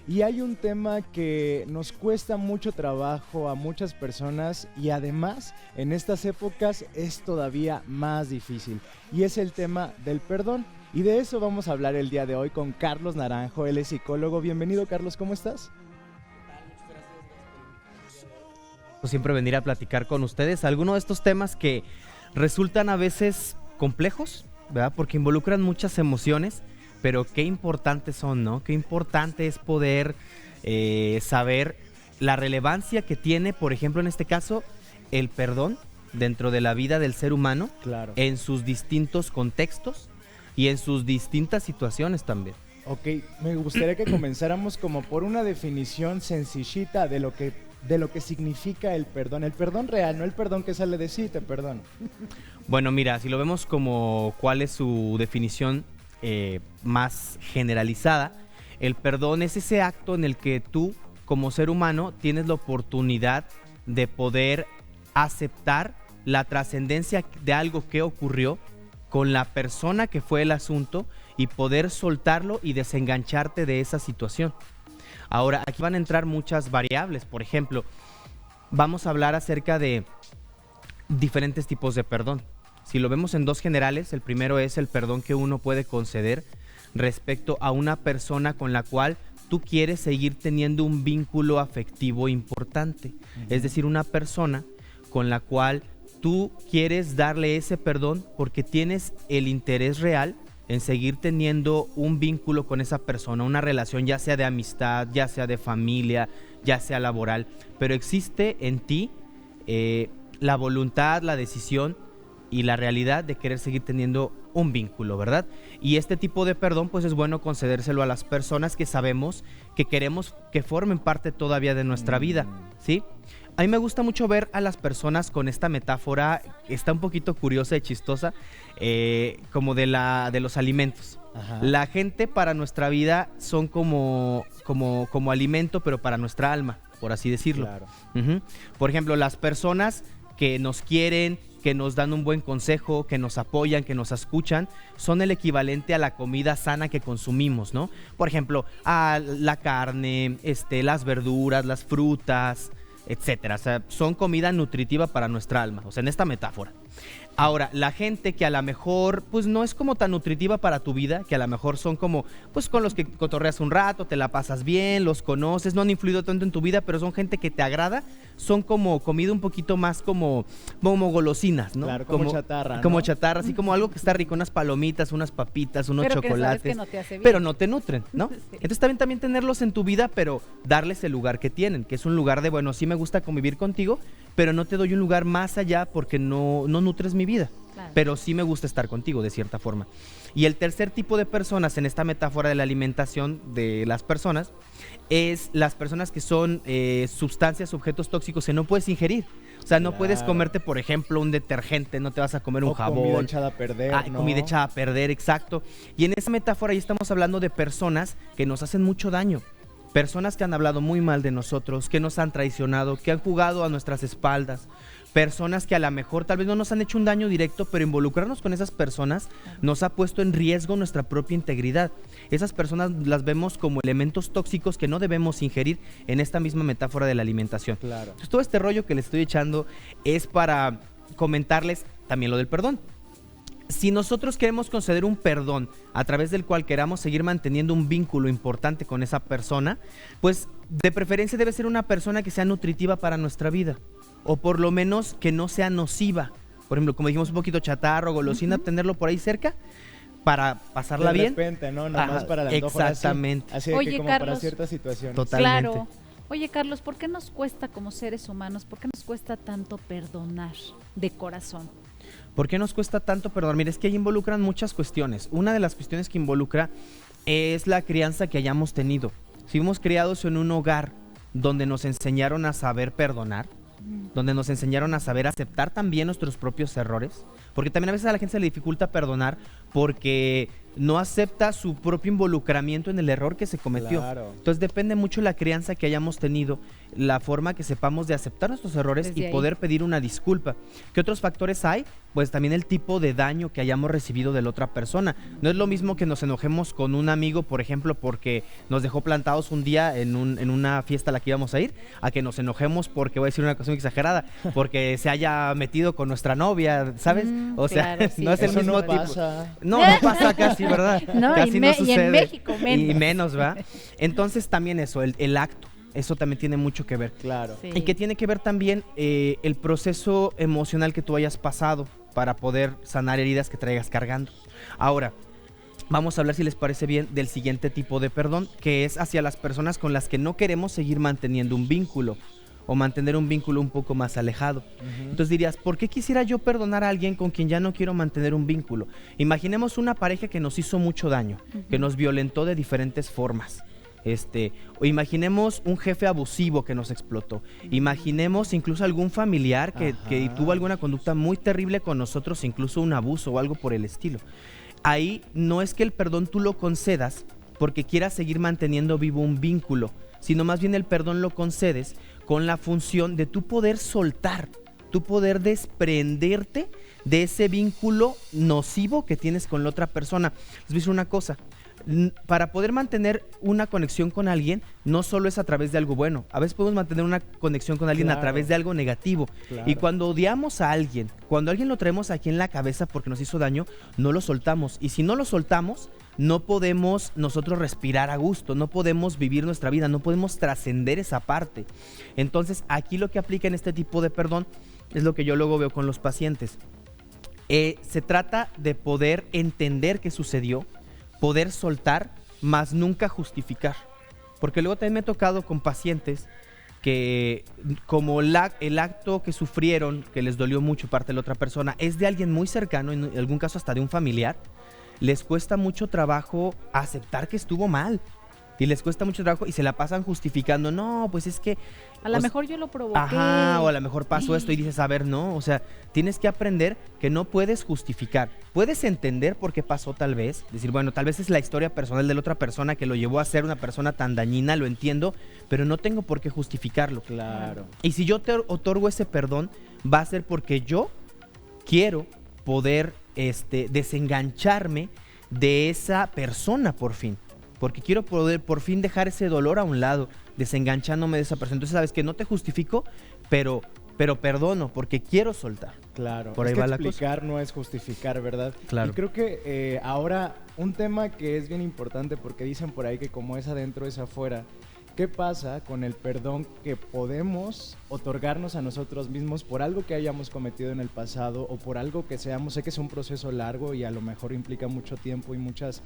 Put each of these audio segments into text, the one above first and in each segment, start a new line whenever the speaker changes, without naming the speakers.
Y hay un tema que nos cuesta mucho trabajo a muchas personas y además en estas épocas es todavía más difícil. Y es el tema del perdón. Y de eso vamos a hablar el día de hoy con Carlos Naranjo, él es psicólogo. Bienvenido, Carlos, ¿cómo estás?
Siempre venir a platicar con ustedes algunos de estos temas que resultan a veces complejos, ¿verdad? Porque involucran muchas emociones, pero qué importantes son, ¿no? Qué importante es poder saber la relevancia que tiene, por ejemplo, en este caso, el perdón dentro de la vida del ser humano,
claro,
en sus distintos contextos y en sus distintas situaciones también.
Ok, me gustaría que comenzáramos como por una definición sencillita de lo que significa el perdón real, no el perdón que sale de sí, te perdono.
Bueno, mira, si lo vemos como cuál es su definición más generalizada, el perdón es ese acto en el que tú, como ser humano, tienes la oportunidad de poder aceptar la trascendencia de algo que ocurrió con la persona que fue el asunto y poder soltarlo y desengancharte de esa situación. Ahora, aquí van a entrar muchas variables. Por ejemplo, vamos a hablar acerca de diferentes tipos de perdón. Si lo vemos en dos generales, el primero es el perdón que uno puede conceder respecto a una persona con la cual tú quieres seguir teniendo un vínculo afectivo importante. Es decir, una persona con la cual tú quieres darle ese perdón porque tienes el interés real en seguir teniendo un vínculo con esa persona, una relación ya sea de amistad, ya sea de familia, ya sea laboral, pero existe en ti la voluntad, la decisión y la realidad de querer seguir teniendo un vínculo, ¿verdad? Y este tipo de perdón pues es bueno concedérselo a las personas que sabemos que queremos que formen parte todavía de nuestra vida, ¿sí? A mí me gusta mucho ver a las personas con esta metáfora, está un poquito curiosa y chistosa, como de los alimentos.
Ajá.
La gente para nuestra vida son como alimento, pero para nuestra alma, por así decirlo.
Claro.
Por ejemplo, las personas que nos quieren, que nos dan un buen consejo, que nos apoyan, que nos escuchan, son el equivalente a la comida sana que consumimos, ¿no? Por ejemplo, a la carne, las verduras, las frutas, etcétera. O sea, son comida nutritiva para nuestra alma, o sea, en esta metáfora. Ahora, la gente que a lo mejor pues no es como tan nutritiva para tu vida, que a lo mejor son como pues con los que cotorreas un rato, te la pasas bien, los conoces, no han influido tanto en tu vida, pero son gente que te agrada, son como comida un poquito más como golosinas, ¿no?
Claro, como chatarra, ¿no?
Como chatarra, así como algo que está rico, unas palomitas, unas papitas, unos
pero
chocolates,
que no te hace bien.
pero no te nutren, ¿no?
Sí.
Entonces está bien también tenerlos en tu vida, pero darles el lugar que tienen, que es un lugar de, bueno, sí me gusta convivir contigo, pero no te doy un lugar más allá porque no nutres mi vida.
Claro.
Pero sí me gusta estar contigo de cierta forma. Y el tercer tipo de personas en esta metáfora de la alimentación de las personas es las personas que son sustancias, objetos tóxicos que no puedes ingerir. O sea, no puedes comerte, por ejemplo, un detergente, no te vas a comer un jabón.
Comida echada a perder, ¿no?
Comida echada a perder, exacto. Y en esa metáfora ya estamos hablando de personas que nos hacen mucho daño. Personas que han hablado muy mal de nosotros, que nos han traicionado, que han jugado a nuestras espaldas. Personas que a lo mejor tal vez no nos han hecho un daño directo, pero involucrarnos con esas personas nos ha puesto en riesgo nuestra propia integridad. Esas personas las vemos como elementos tóxicos que no debemos ingerir en esta misma metáfora de la alimentación.
Claro.
Entonces, todo este rollo que les estoy echando es para comentarles también lo del perdón. Si nosotros queremos conceder un perdón a través del cual queramos seguir manteniendo un vínculo importante con esa persona, pues de preferencia debe ser una persona que sea nutritiva para nuestra vida, o por lo menos que no sea nociva. Por ejemplo, como dijimos, un poquito chatarro, golosina, tenerlo por ahí cerca para pasarla bien.
De repente, ¿no? Nomás para el antojo.
Exactamente.
Así de
Oye,
que como para
Carlos.
ciertas situaciones.
Totalmente.
Claro. Oye, Carlos, ¿por qué nos cuesta como seres humanos, por qué nos cuesta tanto perdonar de corazón?
¿Por qué nos cuesta tanto perdonar? Mira, es que ahí involucran muchas cuestiones. Una de las cuestiones que involucra es la crianza que hayamos tenido. Si fuimos criados en un hogar donde nos enseñaron a saber perdonar, donde nos enseñaron a saber aceptar también nuestros propios errores, porque también a veces a la gente se le dificulta perdonar porque no acepta su propio involucramiento en el error que se cometió.
Claro.
Entonces depende mucho de la crianza que hayamos tenido. la forma que sepamos de aceptar nuestros errores
Desde
y
ahí.
poder pedir una disculpa. ¿Qué otros factores hay? Pues también el tipo de daño que hayamos recibido de la otra persona. No es lo mismo que nos enojemos con un amigo, por ejemplo, porque nos dejó plantados un día en una fiesta a la que íbamos a ir, a que nos enojemos porque, voy a decir una cosa muy exagerada, porque se haya metido con nuestra novia, ¿sabes? O sea,
claro, sí.
no es el
Eso
mismo
no
tipo.
pasa.
No pasa casi, ¿verdad?
No,
Casi no
y
sucede.
en México menos.
Y menos, ¿va? Entonces también eso, el acto, eso también tiene mucho que ver.
Claro.
Sí.
Y que tiene que ver también el proceso emocional que tú hayas pasado para poder sanar heridas que traigas cargando. Ahora, vamos a hablar, si les parece bien, del siguiente tipo de perdón, que es hacia las personas con las que no queremos seguir manteniendo un vínculo o mantener un vínculo un poco más alejado. Entonces dirías, ¿por qué quisiera yo perdonar a alguien con quien ya no quiero mantener un vínculo? Imaginemos una pareja que nos hizo mucho daño, que nos violentó de diferentes formas. O imaginemos un jefe abusivo que nos explotó. Imaginemos incluso algún familiar que tuvo alguna conducta muy terrible con nosotros, incluso un abuso o algo por el estilo. Ahí no es que el perdón tú lo concedas porque quieras seguir manteniendo vivo un vínculo, sino más bien el perdón lo concedes con la función de tú poder soltar, tú poder desprenderte de ese vínculo nocivo que tienes con la otra persona. Les voy a decir una cosa. Para poder mantener una conexión con alguien, no solo es a través de algo bueno. A veces podemos mantener una conexión con alguien a través de algo negativo.
Claro.
Y cuando odiamos a alguien, cuando a alguien lo traemos aquí en la cabeza porque nos hizo daño, no lo soltamos. Y si no lo soltamos, no podemos nosotros respirar a gusto, no podemos vivir nuestra vida, no podemos trascender esa parte. Entonces, aquí lo que aplica en este tipo de perdón es lo que yo luego veo con los pacientes. Se trata de poder entender qué sucedió, poder soltar, más nunca justificar. Porque luego también me he tocado con pacientes que como el acto que sufrieron, que les dolió mucho parte de la otra persona, es de alguien muy cercano, en algún caso hasta de un familiar, les cuesta mucho trabajo aceptar que estuvo mal. Y les cuesta mucho trabajo y se la pasan justificando. No, pues es que...
A lo mejor yo lo provoqué.
Ajá, o a lo mejor pasó esto y dices, a ver, no, o sea, tienes que aprender que no puedes justificar. Puedes entender por qué pasó tal vez, decir, bueno, tal vez es la historia personal de la otra persona que lo llevó a ser una persona tan dañina, lo entiendo, pero no tengo por qué justificarlo.
Claro.
Y si yo te otorgo ese perdón, va a ser porque yo quiero poder desengancharme de esa persona por fin. Porque quiero poder por fin dejar ese dolor a un lado, desenganchándome de esa persona. Entonces, sabes que no te justifico, pero perdono porque quiero soltar.
Claro,
Por
es
ahí
que
va la cosa.
explicar no es justificar, ¿verdad?
Claro.
Y creo que ahora un tema que es bien importante porque dicen por ahí que como es adentro es afuera. ¿Qué pasa con el perdón que podemos otorgarnos a nosotros mismos por algo que hayamos cometido en el pasado o por algo que seamos? Sé que es un proceso largo y a lo mejor implica mucho tiempo y muchas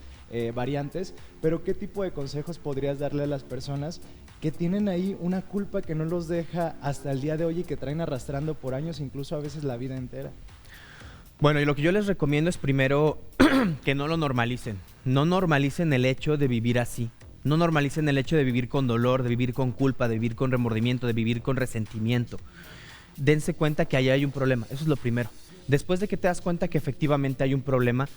variantes, pero ¿qué tipo de consejos podrías darle a las personas que tienen ahí una culpa que no los deja hasta el día de hoy y que traen arrastrando por años, incluso a veces la vida entera?
Bueno, y lo que yo les recomiendo es primero que no lo normalicen. No normalicen el hecho de vivir así. No normalicen el hecho de vivir con dolor, de vivir con culpa, de vivir con remordimiento, de vivir con resentimiento. Dense cuenta que allá hay un problema, eso es lo primero. Después de que te das cuenta que efectivamente hay un problema,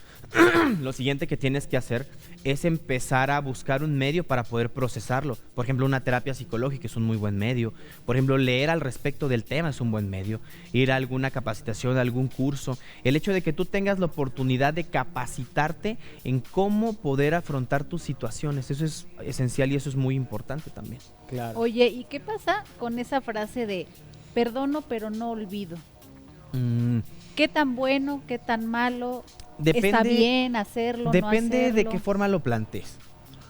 lo siguiente que tienes que hacer es empezar a buscar un medio para poder procesarlo. Por ejemplo, una terapia psicológica es un muy buen medio. Por ejemplo, leer al respecto del tema es un buen medio. Ir a alguna capacitación, a algún curso. El hecho de que tú tengas la oportunidad de capacitarte en cómo poder afrontar tus situaciones, eso es esencial y eso es muy importante también.
Claro.
Oye, ¿y qué pasa con esa frase de perdono pero no olvido? ¿Qué tan bueno, qué tan malo? ¿Está bien hacerlo,
Depende
no hacerlo?
de qué forma lo plantees.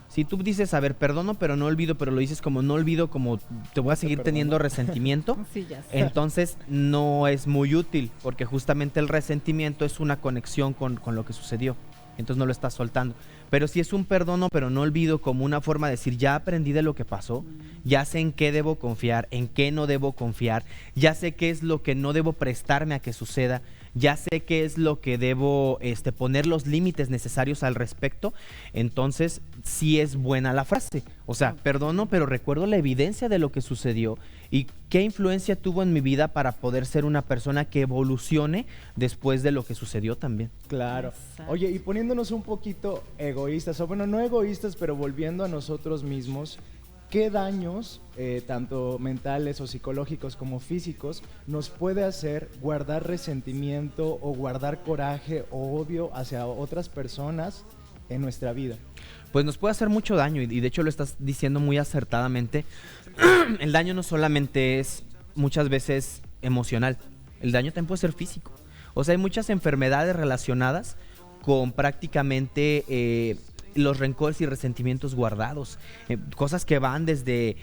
Si tú dices, a ver, perdono pero no olvido, pero lo dices como no olvido, como te voy a seguir
perdono.
teniendo resentimiento,
Sí, ya sé.
entonces no es muy útil, porque justamente el resentimiento es una conexión con lo que sucedió. Entonces no lo estás soltando. Pero si es un perdono pero no olvido, como una forma de decir, ya aprendí de lo que pasó, ya sé en qué debo confiar, en qué no debo confiar, ya sé qué es lo que no debo prestarme a que suceda, ya sé qué es lo que debo poner los límites necesarios al respecto, entonces sí es buena la frase. O sea, perdono, pero recuerdo la evidencia de lo que sucedió y qué influencia tuvo en mi vida para poder ser una persona que evolucione después de lo que sucedió también.
Claro.
Exacto.
Oye, y poniéndonos un poquito egoístas, o bueno, no egoístas, pero volviendo a nosotros mismos, ¿qué daños, tanto mentales o psicológicos como físicos, nos puede hacer guardar resentimiento o guardar coraje o odio hacia otras personas en nuestra vida?
Pues nos puede hacer mucho daño y de hecho lo estás diciendo muy acertadamente. El daño no solamente es muchas veces emocional, el daño también puede ser físico. O sea, hay muchas enfermedades relacionadas con prácticamente los rencores y resentimientos guardados. Cosas que van desde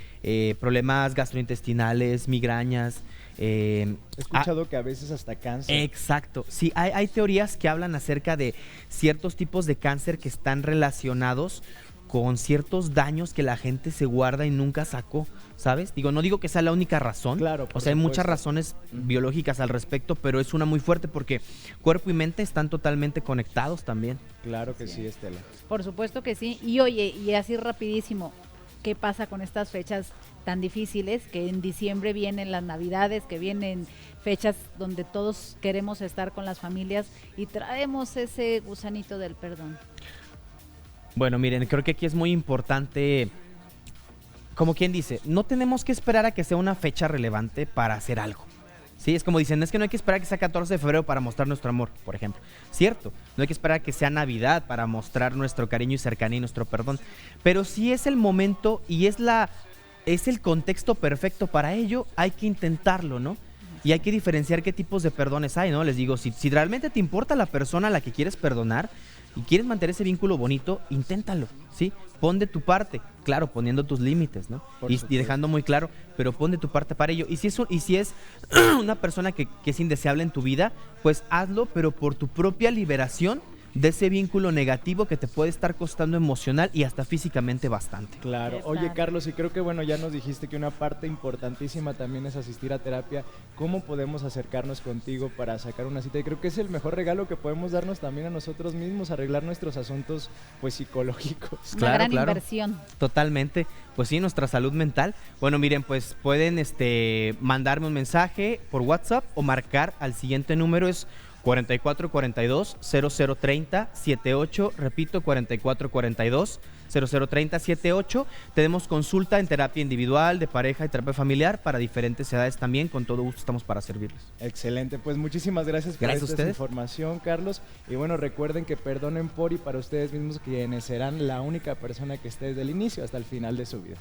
problemas gastrointestinales, migrañas.
He escuchado que a veces hasta cáncer.
Exacto. Sí, hay teorías que hablan acerca de ciertos tipos de cáncer que están relacionados con ciertos daños que la gente se guarda y nunca sacó, ¿sabes? No digo que sea la única razón.
Claro,
o sea, hay muchas razones biológicas al respecto, pero es una muy fuerte porque cuerpo y mente están totalmente conectados también.
Claro que sí, Estela.
Por supuesto que sí. Y oye, y así rapidísimo, ¿qué pasa con estas fechas tan difíciles? Que en diciembre vienen las Navidades, que vienen fechas donde todos queremos estar con las familias y traemos ese gusanito del perdón.
Bueno, miren, creo que aquí es muy importante, como quien dice, no tenemos que esperar a que sea una fecha relevante para hacer algo. Sí, es como dicen, es que no hay que esperar a que sea 14 de febrero para mostrar nuestro amor, por ejemplo. Cierto, no hay que esperar a que sea Navidad para mostrar nuestro cariño y cercanía y nuestro perdón. Pero si es el momento y es el contexto perfecto para ello, hay que intentarlo, ¿no? Y hay que diferenciar qué tipos de perdones hay, ¿no? Les digo, si realmente te importa la persona a la que quieres perdonar y quieres mantener ese vínculo bonito, inténtalo, ¿sí? Pon de tu parte, claro, poniendo tus límites, ¿no? Y dejando muy claro, pero pon de tu parte para ello. Y si es una persona que es indeseable en tu vida, pues hazlo, pero por tu propia liberación de ese vínculo negativo que te puede estar costando emocional y hasta físicamente bastante.
Claro.
Exacto.
Oye, Carlos, y creo que bueno, ya nos dijiste que una parte importantísima también es asistir a terapia. ¿Cómo podemos acercarnos contigo para sacar una cita? Y creo que es el mejor regalo que podemos darnos también a nosotros mismos, arreglar nuestros asuntos pues psicológicos.
Una gran inversión.
Totalmente. Pues sí, nuestra salud mental. Bueno, miren, pues pueden mandarme un mensaje por WhatsApp o marcar al siguiente número, es 4442-0030-78, repito, 4442-0030-78. Tenemos consulta en terapia individual, de pareja y terapia familiar para diferentes edades también. Con todo gusto estamos para servirles.
Excelente, pues muchísimas gracias por esta información, Carlos. Y bueno, recuerden que perdonen por y para ustedes mismos, quienes serán la única persona que esté desde el inicio hasta el final de su vida.